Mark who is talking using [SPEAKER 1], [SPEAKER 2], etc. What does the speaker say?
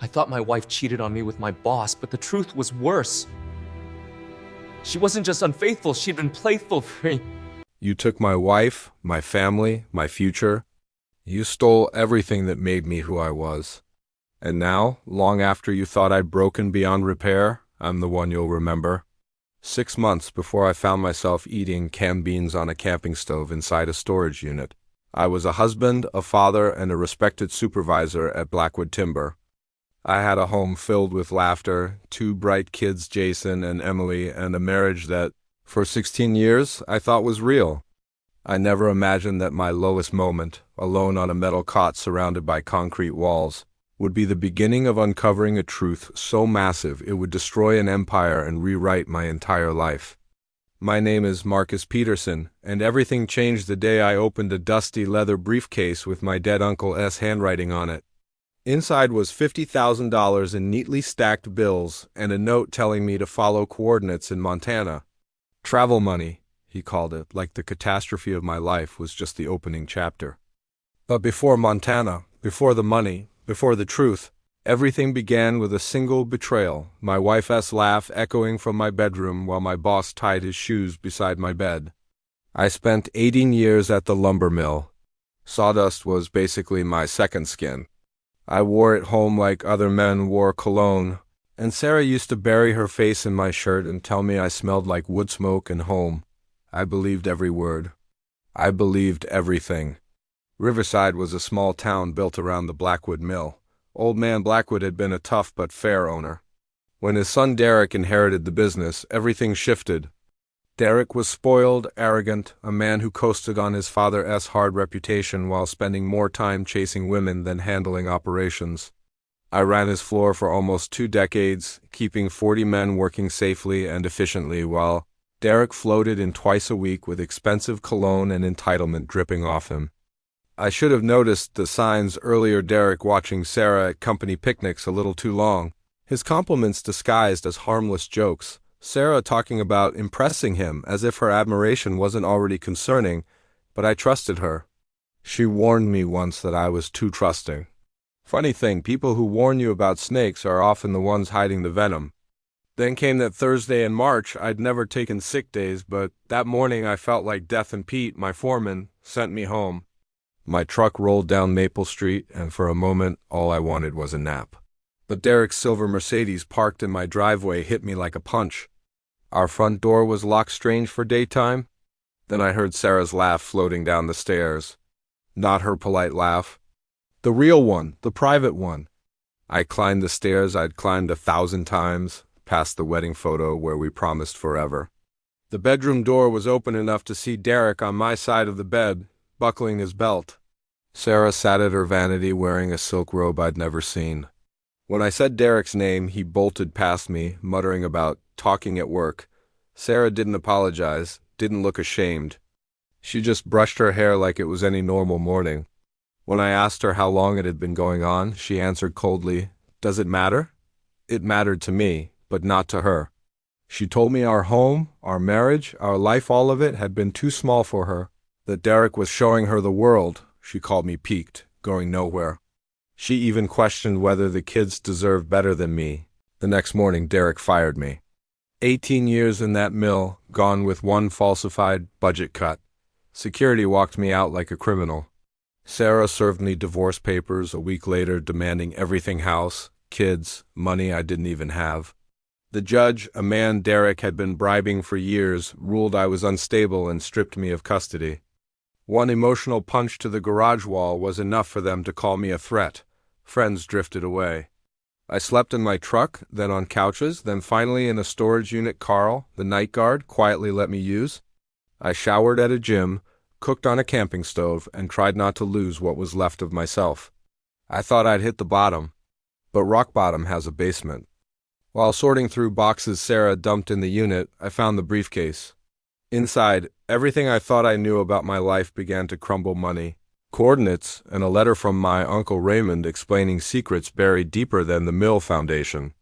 [SPEAKER 1] I thought my wife cheated on me with my boss, but the truth was worse. She wasn't just unfaithful, she'd been playful for me.
[SPEAKER 2] You took my wife, my family, my future. You stole everything that made me who I was. And now, long after you thought I'd broken beyond repair, I'm the one you'll remember. 6 months before I found myself eating canned beans on a camping stove inside a storage unit, I was a husband, a father, and a respected supervisor at Blackwood Timber. I had a home filled with laughter, 2 bright kids, Jason and Emily, and a marriage that, for 16 years, I thought was real. I never imagined that my lowest moment, alone on a metal cot surrounded by concrete walls, would be the beginning of uncovering a truth so massive it would destroy an empire and rewrite my entire life. My name is Marcus Peterson, and everything changed the day I opened a dusty leather briefcase with my dead uncle's handwriting on it. Inside was $50,000 in neatly stacked bills and a note telling me to follow coordinates in Montana. Travel money, he called it, like the catastrophe of my life was just the opening chapter. But before Montana, before the money, before the truth, everything began with a single betrayal, my wife's laugh echoing from my bedroom while my boss tied his shoes beside my bed. I spent 18 years at the lumber mill. Sawdust was basically my second skin. I wore it home like other men wore cologne, and Sarah used to bury her face in my shirt and tell me I smelled like wood smoke and home. I believed every word. I believed everything. Riverside was a small town built around the Blackwood Mill. Old man Blackwood had been a tough but fair owner. When his son Derek inherited the business, everything shifted. Derek was spoiled, arrogant, a man who coasted on his father's hard reputation while spending more time chasing women than handling operations. I ran his floor for almost 2 decades, keeping 40 men working safely and efficiently while Derek floated in twice a week with expensive cologne and entitlement dripping off him. I should have noticed the signs earlier. Derek watching Sarah at company picnics a little too long, his compliments disguised as harmless jokes, Sarah talking about impressing him as if her admiration wasn't already concerning, but I trusted her. She warned me once that I was too trusting. Funny thing, people who warn you about snakes are often the ones hiding the venom. Then came that Thursday in March. I'd never taken sick days, but that morning I felt like Death and Pete, my foreman, sent me home. My truck rolled down Maple Street, and for a moment, all I wanted was a nap. But Derek's silver Mercedes parked in my driveway hit me like a punch. Our front door was locked strange for daytime. Then I heard Sarah's laugh floating down the stairs. Not her polite laugh. The real one, the private one. I climbed the stairs I'd climbed 1,000 times, past the wedding photo where we promised forever. The bedroom door was open enough to see Derek on my side of the bed, buckling his belt. Sarah sat at her vanity wearing a silk robe I'd never seen. When I said Derek's name, he bolted past me, muttering about talking at work. Sarah didn't apologize, didn't look ashamed. She just brushed her hair like it was any normal morning. When I asked her how long it had been going on, she answered coldly, "Does it matter?" It mattered to me, but not to her. She told me our home, our marriage, our life, all of it had been too small for her. That Derek was showing her the world. She called me peaked, going nowhere. She even questioned whether the kids deserved better than me. The next morning, Derek fired me. 18 years in that mill, gone with one falsified budget cut. Security walked me out like a criminal. Sarah served me divorce papers a week later, demanding everything: house, kids, money I didn't even have. The judge, a man Derek had been bribing for years, ruled I was unstable and stripped me of custody. One emotional punch to the garage wall was enough for them to call me a threat. Friends drifted away. I slept in my truck, then on couches, then finally in a storage unit Carl, the night guard, quietly let me use. I showered at a gym, cooked on a camping stove, and tried not to lose what was left of myself. I thought I'd hit the bottom, but rock bottom has a basement. While sorting through boxes Sarah dumped in the unit, I found the briefcase. Inside, everything I thought I knew about my life began to crumble: money, coordinates, and a letter from my Uncle Raymond explaining secrets buried deeper than the mill foundation.